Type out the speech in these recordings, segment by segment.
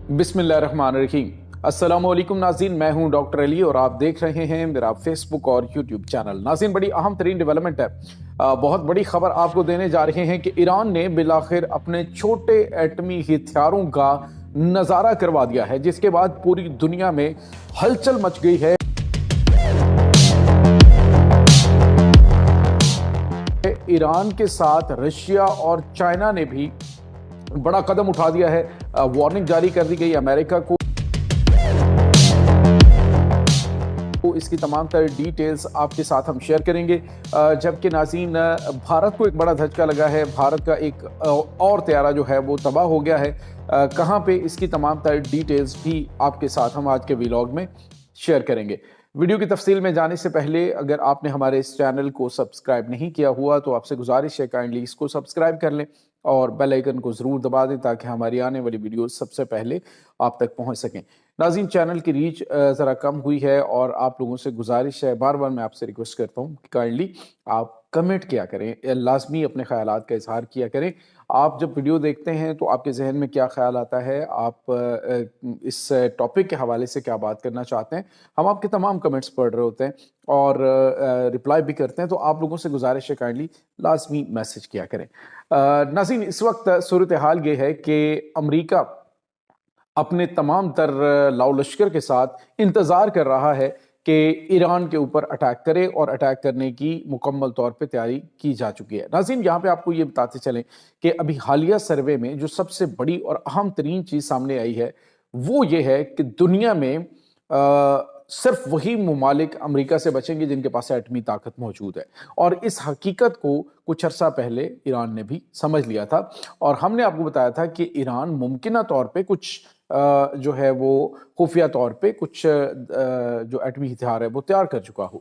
بسم اللہ الرحمن الرحیم۔ السلام علیکم ناظرین، میں ہوں ڈاکٹر علی اور آپ دیکھ رہے ہیں میرا فیس بک اور یوٹیوب چینل۔ ناظرین، بڑی اہم ترین ڈیولپمنٹ ہے، بہت بڑی خبر آپ کو دینے جا رہے ہیں کہ ایران نے بالآخر اپنے چھوٹے ایٹمی ہتھیاروں کا نظارہ کروا دیا ہے، جس کے بعد پوری دنیا میں ہلچل مچ گئی ہے۔ ایران کے ساتھ رشیا اور چائنا نے بھی بڑا قدم اٹھا دیا ہے، وارننگ جاری کر دی گئی امریکہ کو۔ اس کی تمام تر ڈیٹیلز آپ کے ساتھ ہم شیئر کریں گے، جبکہ ناظرین بھارت کو ایک بڑا دھچکا لگا ہے۔ بھارت کا ایک اور طیارہ جو ہے وہ تباہ ہو گیا ہے، کہاں پہ، اس کی تمام تر ڈیٹیلز بھی آپ کے ساتھ ہم آج کے ویلاگ میں شیئر کریں گے۔ ویڈیو کی تفصیل میں جانے سے پہلے اگر آپ نے ہمارے اس چینل کو سبسکرائب نہیں کیا ہوا تو آپ سے گزارش ہے کائنڈلی اس کو سبسکرائب کر لیں اور بیل آئیکن کو ضرور دبا دیں تاکہ ہماری آنے والی ویڈیوز سب سے پہلے آپ تک پہنچ سکیں۔ ناظرین، چینل کی ریچ ذرا کم ہوئی ہے اور آپ لوگوں سے گزارش ہے، بار بار میں آپ سے ریکویسٹ کرتا ہوں کہ کائنڈلی آپ کمنٹ کیا کریں، لازمی اپنے خیالات کا اظہار کیا کریں۔ آپ جب ویڈیو دیکھتے ہیں تو آپ کے ذہن میں کیا خیال آتا ہے، آپ اس ٹاپک کے حوالے سے کیا بات کرنا چاہتے ہیں، ہم آپ کے تمام کمنٹس پڑھ رہے ہوتے ہیں اور رپلائی بھی کرتے ہیں، تو آپ لوگوں سے گزارش ہے کائنڈلی لازمی میسج کیا کریں۔ ناظرین، اس وقت صورتحال یہ ہے کہ امریکہ اپنے تمام تر لاؤ لشکر کے ساتھ انتظار کر رہا ہے کہ ایران کے اوپر اٹیک کرے، اور اٹیک کرنے کی مکمل طور پہ تیاری کی جا چکی ہے۔ ناظرین، یہاں پہ آپ کو یہ بتاتے چلیں کہ ابھی حالیہ سروے میں جو سب سے بڑی اور اہم ترین چیز سامنے آئی ہے وہ یہ ہے کہ دنیا میں صرف وہی ممالک امریکہ سے بچیں گے جن کے پاس ایٹمی طاقت موجود ہے، اور اس حقیقت کو کچھ عرصہ پہلے ایران نے بھی سمجھ لیا تھا، اور ہم نے آپ کو بتایا تھا کہ ایران ممکنہ طور پہ کچھ جو ہے وہ خفیہ طور پہ کچھ جو ایٹمی ہتھیار ہے وہ تیار کر چکا ہو۔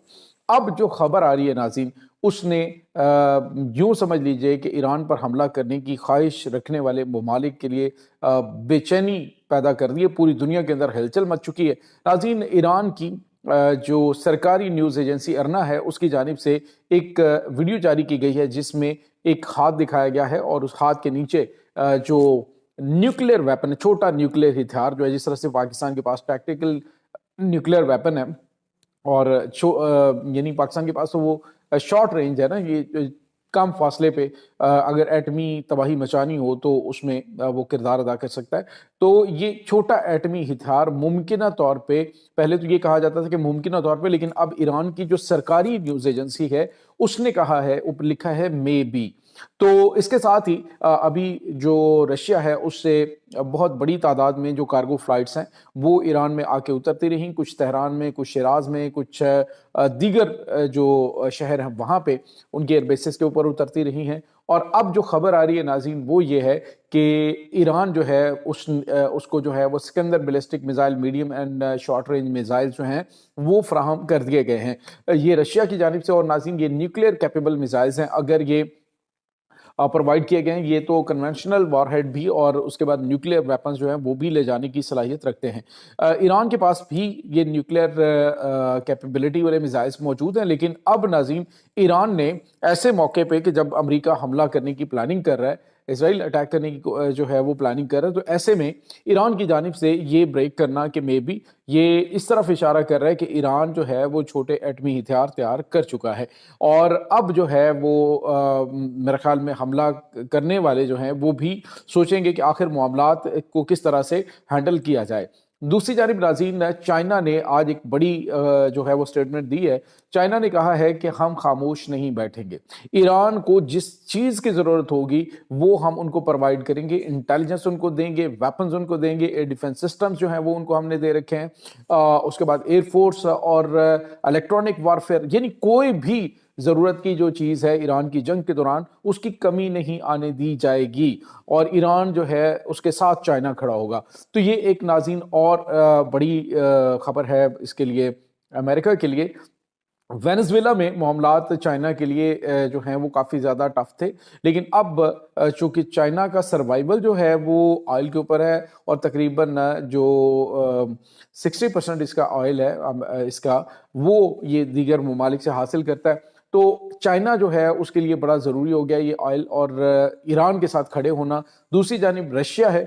اب جو خبر آ رہی ہے ناظرین، اس نے یوں سمجھ لیجئے کہ ایران پر حملہ کرنے کی خواہش رکھنے والے ممالک کے لیے بے چینی پیدا کر دی ہے، پوری دنیا کے اندر ہلچل مچ چکی ہے۔ ناظرین، ایران کی جو سرکاری نیوز ایجنسی ارنا ہے، اس کی جانب سے ایک ویڈیو جاری کی گئی ہے جس میں ایک ہاتھ دکھایا گیا ہے، اور اس ہاتھ کے نیچے جو نیوکلیر ویپن، چھوٹا نیوکلیر ہتھیار جو ہے، جس طرح سے پاکستان کے پاس ٹیکٹیکل نیوکلیر ویپن ہے، اور یعنی پاکستان کے پاس تو وہ شارٹ رینج ہے نا، یہ کم فاصلے پہ اگر ایٹمی تباہی مچانی ہو تو اس میں وہ کردار ادا کر سکتا ہے۔ تو یہ چھوٹا ایٹمی ہتھیار ممکنہ طور پہ، پہلے تو یہ کہا جاتا تھا کہ ممکنہ طور پہ، لیکن اب ایران کی جو سرکاری نیوز ایجنسی ہے اس نے کہا ہے، لکھا ہے مے بی۔ تو اس کے ساتھ ہی ابھی جو رشیا ہے اس سے بہت بڑی تعداد میں جو کارگو فلائٹس ہیں وہ ایران میں آ کے اترتی رہیں، کچھ تہران میں، کچھ شیراز میں، کچھ دیگر جو شہر ہیں وہاں پہ ان کے ایئر بیسز کے اوپر اترتی رہی ہیں۔ اور اب جو خبر آ رہی ہے ناظرین وہ یہ ہے کہ ایران جو ہے اس کو جو ہے وہ Sikandar ballistic missile, medium and short range missile جو ہیں وہ فراہم کر دیے گئے ہیں یہ رشیا کی جانب سے۔ اور ناظرین، یہ نیوکلیر کیپیبل میزائلز ہیں، اگر یہ پرووائڈ کیے گئے ہیں، یہ تو کنونشنل وار ہیڈ بھی اور اس کے بعد نیوکلیر ویپنز جو ہیں وہ بھی لے جانے کی صلاحیت رکھتے ہیں۔ ایران کے پاس بھی یہ نیوکلیر کیپیبلٹی والے میزائلز موجود ہیں، لیکن اب ناظرین ایران نے ایسے موقع پہ کہ جب امریکہ حملہ کرنے کی پلاننگ کر رہا ہے، اسرائیل اٹیک کرنے کی جو ہے وہ پلاننگ کر رہا ہے، تو ایسے میں ایران کی جانب سے یہ بریک کرنا کہ مے بی یہ اس طرف اشارہ کر رہا ہے کہ ایران جو ہے وہ چھوٹے ایٹمی ہتھیار تیار کر چکا ہے، اور اب جو ہے وہ میرے خیال میں حملہ کرنے والے جو ہیں وہ بھی سوچیں گے کہ آخر معاملات کو کس طرح سے ہینڈل کیا جائے۔ دوسری جانب ناظرین، چائنا نے آج ایک بڑی جو ہے وہ سٹیٹمنٹ دی ہے۔ چائنا نے کہا ہے کہ ہم خاموش نہیں بیٹھیں گے، ایران کو جس چیز کی ضرورت ہوگی وہ ہم ان کو پرووائڈ کریں گے، انٹیلیجنس ان کو دیں گے، ویپنز ان کو دیں گے، ایئر ڈیفنس سسٹمز جو ہیں وہ ان کو ہم نے دے رکھے ہیں، اس کے بعد ایئر فورس اور الیکٹرانک وارفیئر، یعنی کوئی بھی ضرورت کی جو چیز ہے ایران کی جنگ کے دوران اس کی کمی نہیں آنے دی جائے گی، اور ایران جو ہے اس کے ساتھ چائنا کھڑا ہوگا۔ تو یہ ایک ناظرین اور بڑی خبر ہے اس کے لیے، امریکہ کے لیے۔ وینزویلا میں معاملات چائنا کے لیے جو ہیں وہ کافی زیادہ ٹف تھے، لیکن اب چونکہ چائنا کا سروائیول جو ہے وہ آئل کے اوپر ہے، اور تقریباً جو 60% اس کا آئل ہے اس کا وہ یہ دیگر ممالک سے حاصل کرتا ہے، تو چائنا جو ہے اس کے لیے بڑا ضروری ہو گیا یہ آئل اور ایران کے ساتھ کھڑے ہونا۔ دوسری جانب رشیا ہے،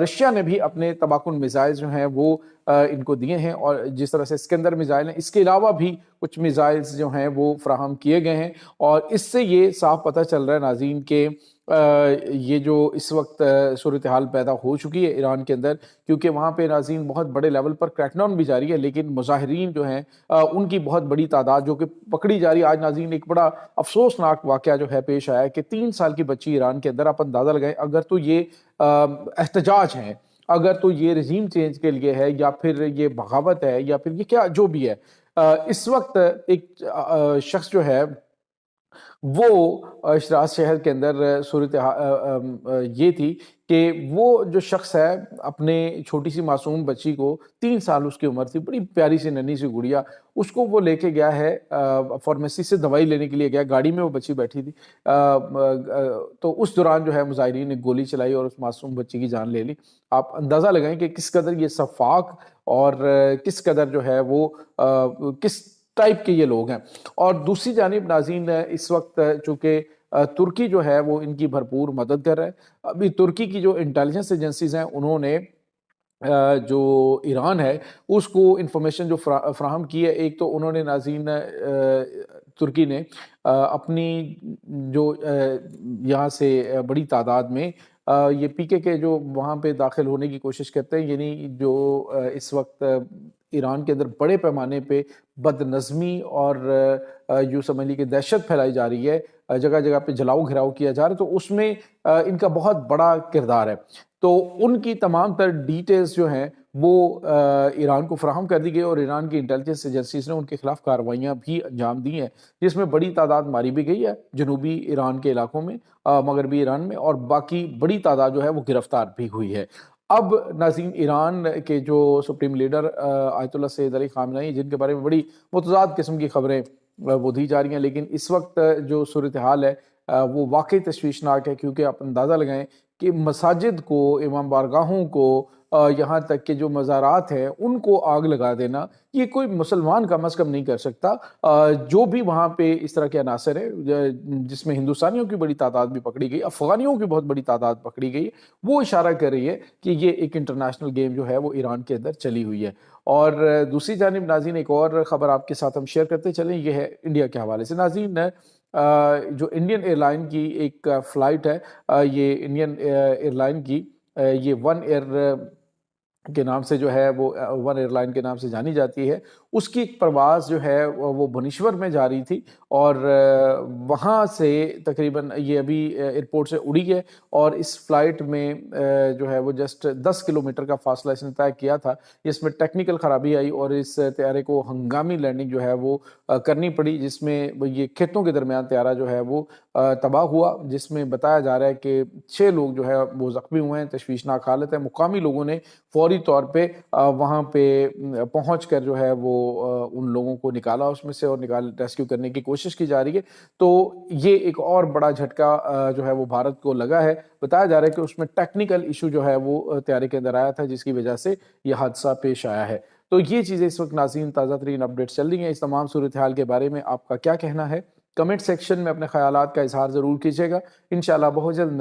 رشیا نے بھی اپنے تباکن میزائل جو ہیں وہ ان کو دیے ہیں، اور جس طرح سے اسکندر میزائل ہیں، اس کے علاوہ بھی کچھ میزائلز جو ہیں وہ فراہم کیے گئے ہیں، اور اس سے یہ صاف پتہ چل رہا ہے ناظرین کہ یہ جو اس وقت صورتحال پیدا ہو چکی ہے ایران کے اندر، کیونکہ وہاں پہ ناظرین بہت بڑے لیول پر کریک ڈاؤن بھی جاری ہے، لیکن مظاہرین جو ہیں ان کی بہت بڑی تعداد جو کہ پکڑی جا رہی ہے۔ آج ناظرین ایک بڑا افسوسناک واقعہ جو ہے پیش آیا ہے کہ 3 سال کی بچی ایران کے اندر، آپ اندازہ لگائیں اگر تو یہ احتجاج ہیں، اگر تو یہ رژیم چینج کے لیے ہے، یا پھر یہ بغاوت ہے، یا پھر یہ کیا جو بھی ہے، اس وقت ایک شخص جو ہے وہ شیراز شہر کے اندر صورت یہ تھی کہ وہ جو شخص ہے اپنے چھوٹی سی معصوم بچی کو، 3 سال اس کی عمر تھی، بڑی پیاری سی ننھی سی گڑیا، اس کو وہ لے کے گیا ہے فارمیسی سے دوائی لینے کے لیے گیا، گاڑی میں وہ بچی بیٹھی تھی، تو اس دوران جو ہے مظاہرین نے گولی چلائی اور اس معصوم بچی کی جان لے لی۔ آپ اندازہ لگائیں کہ کس قدر یہ سفاک اور کس قدر جو ہے وہ کس ٹائپ کے یہ لوگ ہیں۔ اور دوسری جانب ناظرین اس وقت چونکہ ترکی جو ہے وہ ان کی بھرپور مدد کر رہا ہے، ابھی ترکی کی جو انٹیلیجنس ایجنسیز ہیں انہوں نے جو ایران ہے اس کو انفارمیشن جو فراہم کی ہے، ایک تو انہوں نے ناظرین ترکی نے اپنی جو یہاں سے بڑی تعداد میں یہ پی کے جو وہاں پہ داخل ہونے کی کوشش کرتے ہیں، یعنی جو اس وقت ایران کے اندر بڑے پیمانے پہ بد نظمی اور یوں سمجھ لی کہ دہشت پھیلائی جا رہی ہے، جگہ جگہ پہ جلاؤ گھراؤ کیا جا رہا ہے، تو اس میں ان کا بہت بڑا کردار ہے۔ تو ان کی تمام تر ڈیٹیلز جو ہیں وہ ایران کو فراہم کر دی گئی، اور ایران کی انٹیلیجنس ایجنسیز نے ان کے خلاف کارروائیاں بھی انجام دی ہیں، جس میں بڑی تعداد ماری بھی گئی ہے جنوبی ایران کے علاقوں میں، مغربی ایران میں، اور باقی بڑی تعداد جو ہے وہ گرفتار بھی ہوئی ہے۔ اب ناظرین ایران کے جو سپریم لیڈر آیت اللہ سید علی خامنہئی، جن کے بارے میں بڑی متضاد قسم کی خبریں وہ دی جا رہی ہیں، لیکن اس وقت جو صورتحال ہے وہ واقعی تشویشناک ہے، کیونکہ آپ اندازہ لگائیں کہ مساجد کو، امام بارگاہوں کو، یہاں تک کہ جو مزارات ہیں ان کو آگ لگا دینا، یہ کوئی مسلمان کم از کم نہیں کر سکتا۔ جو بھی وہاں پہ اس طرح کے عناصر ہیں، جس میں ہندوستانیوں کی بڑی تعداد بھی پکڑی گئی، افغانیوں کی بہت بڑی تعداد پکڑی گئی، وہ اشارہ کر رہی ہے کہ یہ ایک انٹرنیشنل گیم جو ہے وہ ایران کے اندر چلی ہوئی ہے۔ اور دوسری جانب ناظرین ایک اور خبر آپ کے ساتھ ہم شیئر کرتے چلیں، یہ ہے انڈیا کے حوالے سے۔ ناظرین جو انڈین ایئر لائن کی ایک فلائٹ ہے، یہ انڈین ایئر لائن کی یہ ون ایئر کے نام سے جو ہے وہ ون ایئر لائن کے نام سے جانی جاتی ہے، اس کی ایک پرواز جو ہے وہ بھونیشور میں جا رہی تھی، اور وہاں سے تقریباً یہ ابھی ایئرپورٹ سے اڑی ہے، اور اس فلائٹ میں جو ہے وہ جسٹ 10 کلومیٹر کا فاصلہ اس نے طے کیا تھا، جس میں ٹیکنیکل خرابی آئی اور اس طیارے کو ہنگامی لینڈنگ جو ہے وہ کرنی پڑی، جس میں یہ کھیتوں کے درمیان طیارہ جو ہے وہ تباہ ہوا، جس میں بتایا جا رہا ہے کہ 6 لوگ جو ہے وہ زخمی ہوئے ہیں، تشویشناک حالت ہے۔ مقامی لوگوں نے فوری طور پہ وہاں پہ پہنچ کر جو ہے وہ ان لوگوں کو نکالا اس میں سے، اور ریسکیو کرنے کی کوشش کی جا رہی ہے۔ تو یہ ایک اور بڑا جھٹکا جو ہے وہ بھارت کو لگا ہے، بتایا جا رہا ہے کہ اس میں ٹیکنیکل ایشو جو ہے وہ طیارے کے اندر آیا تھا، جس کی وجہ سے یہ حادثہ پیش آیا ہے۔ تو یہ چیزیں اس وقت ناظرین تازہ ترین اپڈیٹس چل رہی ہیں۔ اس تمام صورتحال کے بارے میں آپ کا کیا کہنا ہے؟ کمنٹ سیکشن میں اپنے خیالات کا اظہار ضرور کیجیے گا۔ انشاءاللہ بہت جلد